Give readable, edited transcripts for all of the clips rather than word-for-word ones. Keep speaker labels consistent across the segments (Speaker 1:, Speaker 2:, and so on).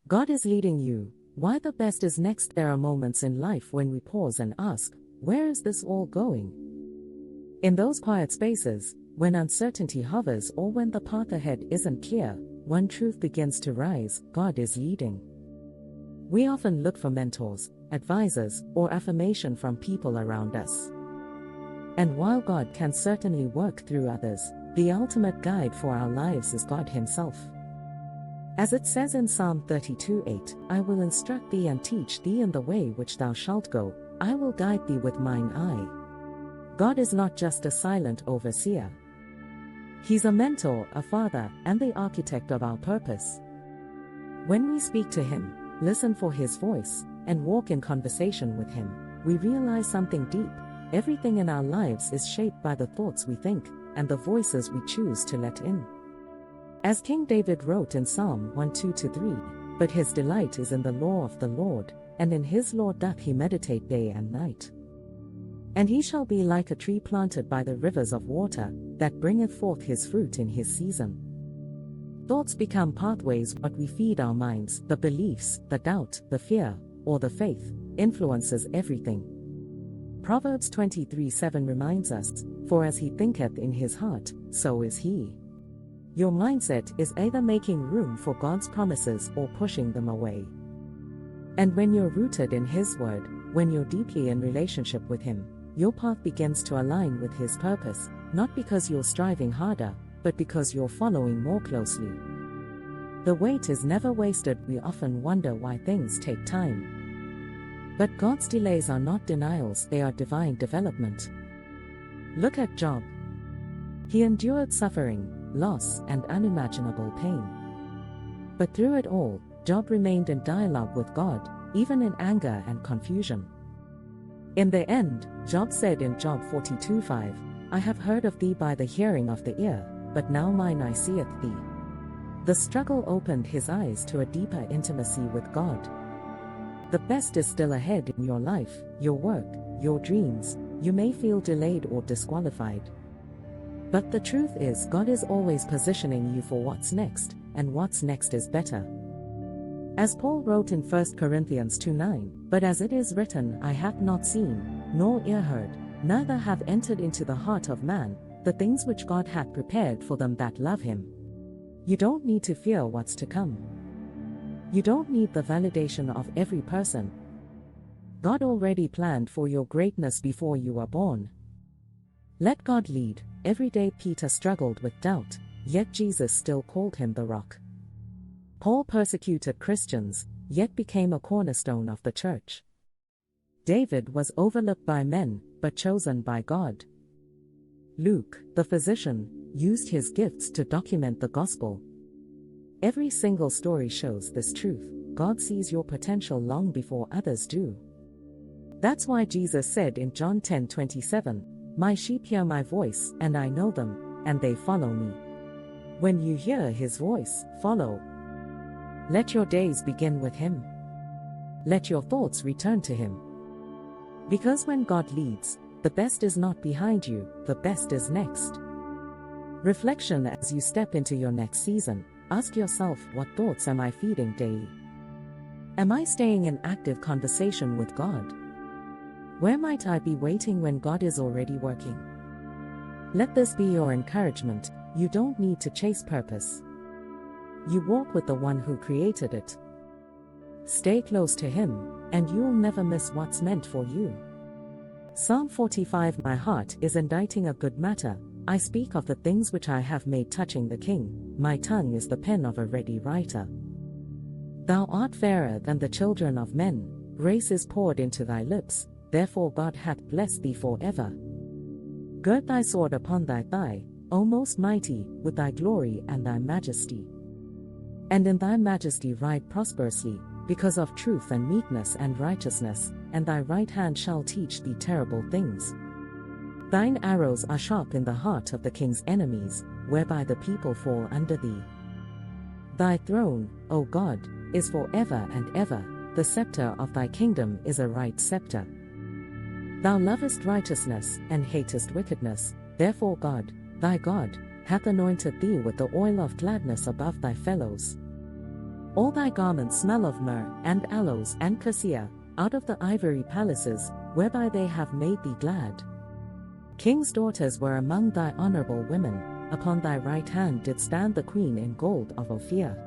Speaker 1: God is leading you. Why the best is next? There are moments in life when we pause and ask, where is this all going? In those quiet spaces, when uncertainty hovers or when the path ahead isn't clear, one truth begins to rise: God is leading. We often look for mentors, advisors, or affirmation from people around us. And while God can certainly work through others, the ultimate guide for our lives is God Himself. As it says in Psalm 32:8, I will instruct thee and teach thee in the way which thou shalt go, I will guide thee with mine eye. God is not just a silent overseer. He's a mentor, a father, and the architect of our purpose. When we speak to Him, listen for His voice, and walk in conversation with Him, we realize something deep. Everything in our lives is shaped by the thoughts we think, and the voices we choose to let in. As King David wrote in Psalm 1:2-3, but his delight is in the law of the Lord, and in his law doth he meditate day and night. And he shall be like a tree planted by the rivers of water, that bringeth forth his fruit in his season. Thoughts become pathways. What we feed our minds, the beliefs, the doubt, the fear, or the faith, influences everything. Proverbs 23:7 reminds us, for as he thinketh in his heart, so is he. Your mindset is either making room for God's promises or pushing them away. And when you're rooted in His Word, when you're deeply in relationship with Him, your path begins to align with His purpose, not because you're striving harder, but because you're following more closely. The wait is never wasted. We often wonder why things take time. But God's delays are not denials, they are divine development. Look at Job. He endured suffering, loss, and unimaginable pain. But through it all, Job remained in dialogue with God, even in anger and confusion. In the end, Job said in Job 42:5, I have heard of thee by the hearing of the ear, but now mine eye seeth thee. The struggle opened his eyes to a deeper intimacy with God. The best is still ahead in your life, your work, your dreams. You may feel delayed or disqualified. But the truth is, God is always positioning you for what's next, and what's next is better. As Paul wrote in 1 Corinthians 2:9, but as it is written, I have not seen, nor ear heard, neither have entered into the heart of man, the things which God hath prepared for them that love Him. You don't need to fear what's to come. You don't need the validation of every person. God already planned for your greatness before you were born. Let God lead. Every day Peter struggled with doubt, yet Jesus still called him the rock. Paul persecuted Christians, yet became a cornerstone of the church. David was overlooked by men, but chosen by God. Luke, the physician, used his gifts to document the gospel. Every single story shows this truth: God sees your potential long before others do. That's why Jesus said in John 10:27, My sheep hear my voice, and I know them, and they follow me. When you hear His voice, follow. Let your days begin with Him. Let your thoughts return to Him. Because when God leads, the best is not behind you, the best is next. Reflection: as you step into your next season, ask yourself, what thoughts am I feeding daily? Am I staying in active conversation with God? Where might I be waiting when God is already working? Let this be your encouragement: you don't need to chase purpose. You walk with the one who created it. Stay close to Him, and you'll never miss what's meant for you. Psalm 45: My heart is inditing a good matter. I speak of the things which I have made touching the King. My tongue is the pen of a ready writer. Thou art fairer than the children of men. Grace is poured into thy lips. Therefore God hath blessed thee forever. Gird thy sword upon thy thigh, O most mighty, with thy glory and thy majesty. And in thy majesty ride prosperously, because of truth and meekness and righteousness, and thy right hand shall teach thee terrible things. Thine arrows are sharp in the heart of the king's enemies, whereby the people fall under thee. Thy throne, O God, is for ever and ever. The scepter of thy kingdom is a right scepter. Thou lovest righteousness, and hatest wickedness, therefore God, thy God, hath anointed thee with the oil of gladness above thy fellows. All thy garments smell of myrrh, and aloes, and cassia, out of the ivory palaces, whereby they have made thee glad. Kings' daughters were among thy honorable women, upon thy right hand did stand the queen in gold of Ophir.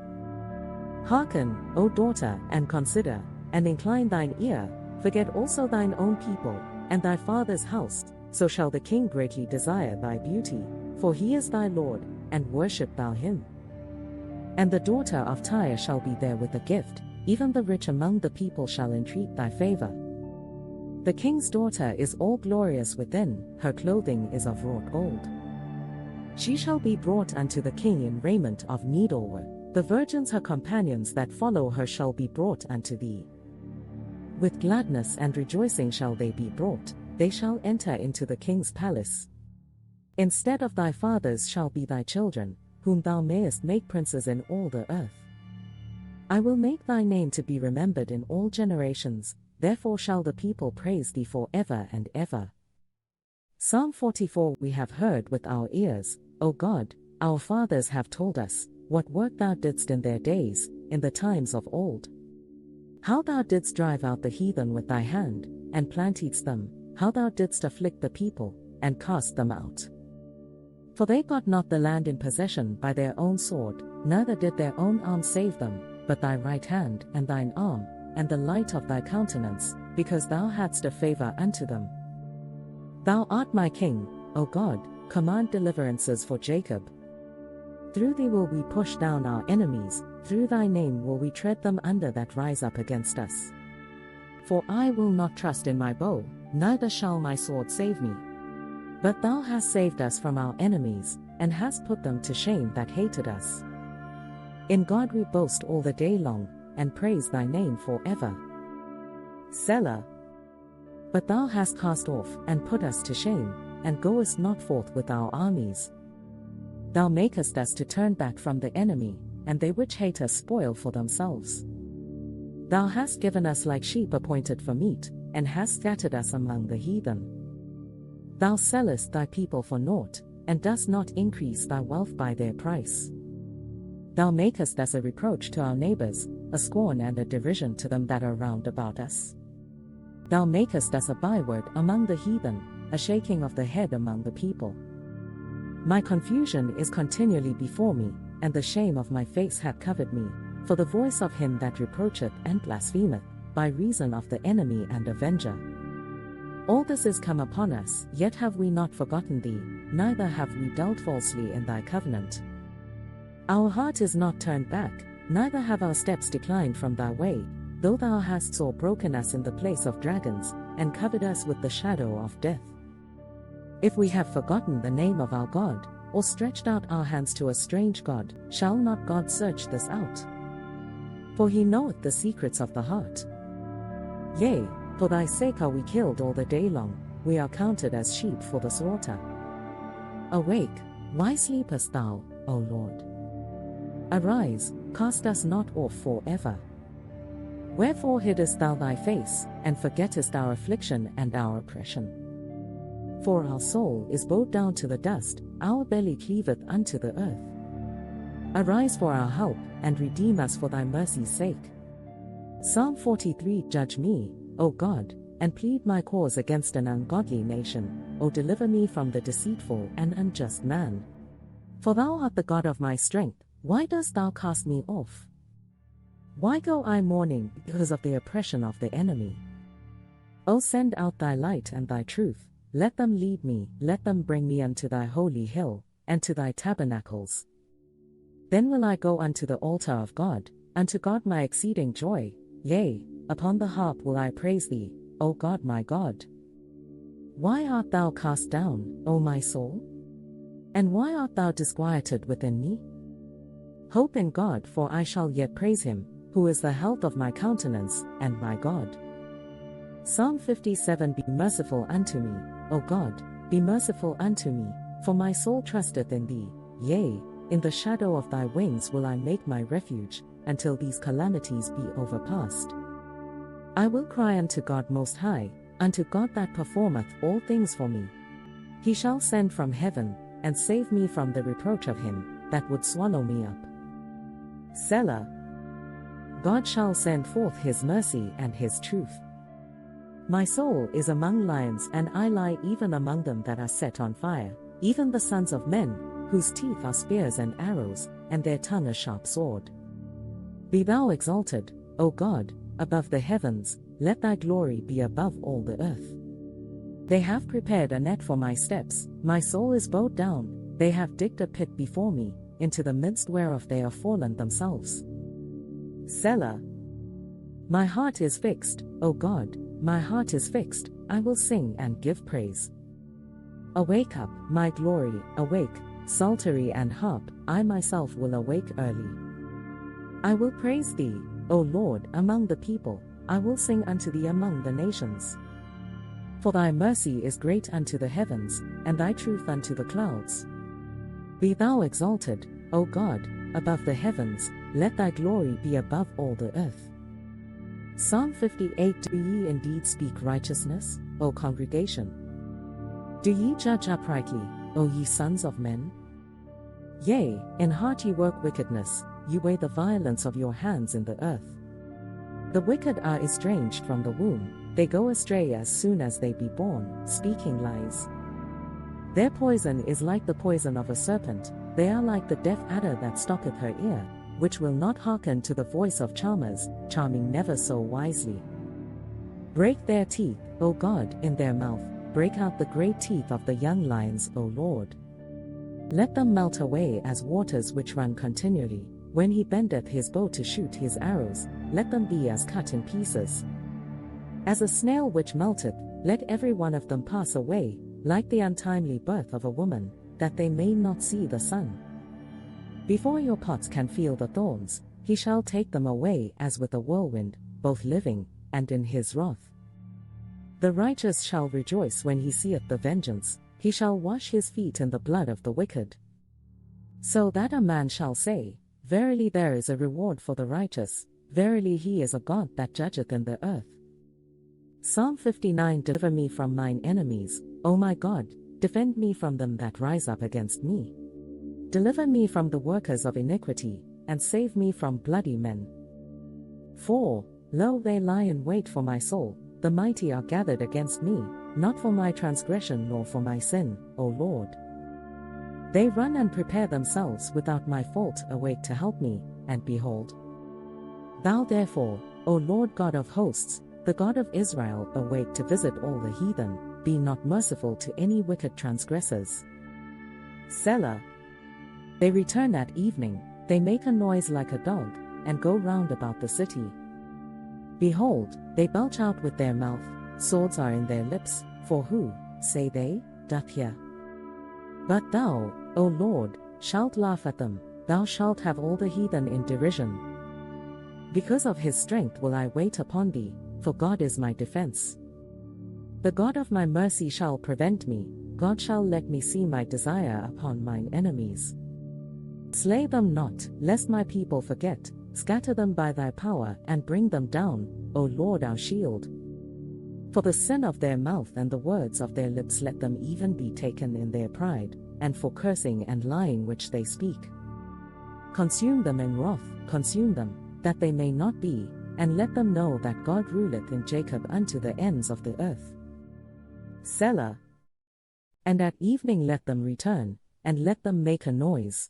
Speaker 1: Hearken, O daughter, and consider, and incline thine ear, forget also thine own people, and thy father's house, so shall the king greatly desire thy beauty, for he is thy Lord, and worship thou him. And the daughter of Tyre shall be there with a gift, even the rich among the people shall entreat thy favor. The king's daughter is all glorious within, her clothing is of wrought gold. She shall be brought unto the king in raiment of needlework, the virgins her companions that follow her shall be brought unto thee. With gladness and rejoicing shall they be brought, they shall enter into the king's palace. Instead of thy fathers shall be thy children, whom thou mayest make princes in all the earth. I will make thy name to be remembered in all generations, therefore shall the people praise thee for ever and ever. Psalm 44. We have heard with our ears, O God, our fathers have told us, what work thou didst in their days, in the times of old. How thou didst drive out the heathen with thy hand, and plantedst them, how thou didst afflict the people, and cast them out. For they got not the land in possession by their own sword, neither did their own arm save them, but thy right hand, and thine arm, and the light of thy countenance, because thou hadst a favor unto them. Thou art my king, O God, command deliverances for Jacob. Through thee will we push down our enemies, through thy name will we tread them under that rise up against us. For I will not trust in my bow, neither shall my sword save me. But thou hast saved us from our enemies, and hast put them to shame that hated us. In God we boast all the day long, and praise thy name forever. Selah. But thou hast cast off, and put us to shame, and goest not forth with our armies. Thou makest us to turn back from the enemy, and they which hate us spoil for themselves. Thou hast given us like sheep appointed for meat, and hast scattered us among the heathen. Thou sellest thy people for naught, and dost not increase thy wealth by their price. Thou makest us a reproach to our neighbors, a scorn and a derision to them that are round about us. Thou makest us a byword among the heathen, a shaking of the head among the people. My confusion is continually before me, and the shame of my face hath covered me, for the voice of him that reproacheth and blasphemeth, by reason of the enemy and avenger. All this is come upon us, yet have we not forgotten thee, neither have we dealt falsely in thy covenant. Our heart is not turned back, neither have our steps declined from thy way, though thou hast sore broken us in the place of dragons, and covered us with the shadow of death. If we have forgotten the name of our God, or stretched out our hands to a strange God, shall not God search this out? For he knoweth the secrets of the heart. Yea, for thy sake are we killed all the day long, we are counted as sheep for the slaughter. Awake, why sleepest thou, O Lord? Arise, cast us not off forever. Wherefore hiddest thou thy face, and forgettest our affliction and our oppression? For our soul is bowed down to the dust, our belly cleaveth unto the earth. Arise for our help, and redeem us for thy mercy's sake. Psalm 43. Judge me, O God, and plead my cause against an ungodly nation, O deliver me from the deceitful and unjust man. For thou art the God of my strength, why dost thou cast me off? Why go I mourning because of the oppression of the enemy? O send out thy light and thy truth, let them lead me, let them bring me unto thy holy hill, and to thy tabernacles. Then will I go unto the altar of God, unto God my exceeding joy, yea, upon the harp will I praise thee, O God my God. Why art thou cast down, O my soul? And why art thou disquieted within me? Hope in God, for I shall yet praise him, who is the health of my countenance, and my God. Psalm 57. Be merciful unto me, O God, be merciful unto me, for my soul trusteth in thee, yea, in the shadow of thy wings will I make my refuge, until these calamities be overpast. I will cry unto God Most High, unto God that performeth all things for me. He shall send from heaven, and save me from the reproach of him that would swallow me up. Selah. God shall send forth his mercy and his truth. My soul is among lions, and I lie even among them that are set on fire, even the sons of men, whose teeth are spears and arrows, and their tongue a sharp sword. Be thou exalted, O God, above the heavens, let thy glory be above all the earth. They have prepared a net for my steps, my soul is bowed down, they have digged a pit before me, into the midst whereof they are fallen themselves. Selah. My heart is fixed, O God, my heart is fixed, I will sing and give praise. Awake up, my glory, awake, psaltery and harp, I myself will awake early. I will praise thee, O Lord, among the people, I will sing unto thee among the nations. For thy mercy is great unto the heavens, and thy truth unto the clouds. Be thou exalted, O God, above the heavens, let thy glory be above all the earth. Psalm 58. Do ye indeed speak righteousness, O congregation? Do ye judge uprightly, O ye sons of men? Yea, in heart ye work wickedness, ye weigh the violence of your hands in the earth. The wicked are estranged from the womb, they go astray as soon as they be born, speaking lies. Their poison is like the poison of a serpent, they are like the deaf adder that stoppeth her ear, which will not hearken to the voice of charmers, charming never so wisely. Break their teeth, O God, in their mouth, break out the great teeth of the young lions, O Lord. Let them melt away as waters which run continually, when he bendeth his bow to shoot his arrows, let them be as cut in pieces. As a snail which melteth, let every one of them pass away, like the untimely birth of a woman, that they may not see the sun. Before your pots can feel the thorns, he shall take them away as with a whirlwind, both living, and in his wrath. The righteous shall rejoice when he seeth the vengeance, he shall wash his feet in the blood of the wicked. So that a man shall say, Verily there is a reward for the righteous, verily he is a God that judgeth in the earth. Psalm 59. Deliver me from mine enemies, O my God, defend me from them that rise up against me. Deliver me from the workers of iniquity, and save me from bloody men. For, lo, they lie in wait for my soul, the mighty are gathered against me, not for my transgression nor for my sin, O Lord. They run and prepare themselves without my fault awake to help me, and behold. Thou therefore, O Lord God of hosts, the God of Israel, awake to visit all the heathen, be not merciful to any wicked transgressors. Selah. They return at evening, they make a noise like a dog, and go round about the city. Behold, they belch out with their mouth, swords are in their lips, for who, say they, doth hear? But thou, O Lord, shalt laugh at them, thou shalt have all the heathen in derision. Because of his strength will I wait upon thee, for God is my defense. The God of my mercy shall prevent me, God shall let me see my desire upon mine enemies. Slay them not, lest my people forget, scatter them by thy power, and bring them down, O Lord our shield. For the sin of their mouth and the words of their lips let them even be taken in their pride, and for cursing and lying which they speak. Consume them in wrath, consume them, that they may not be, and let them know that God ruleth in Jacob unto the ends of the earth. Selah. And at evening let them return, and let them make a noise.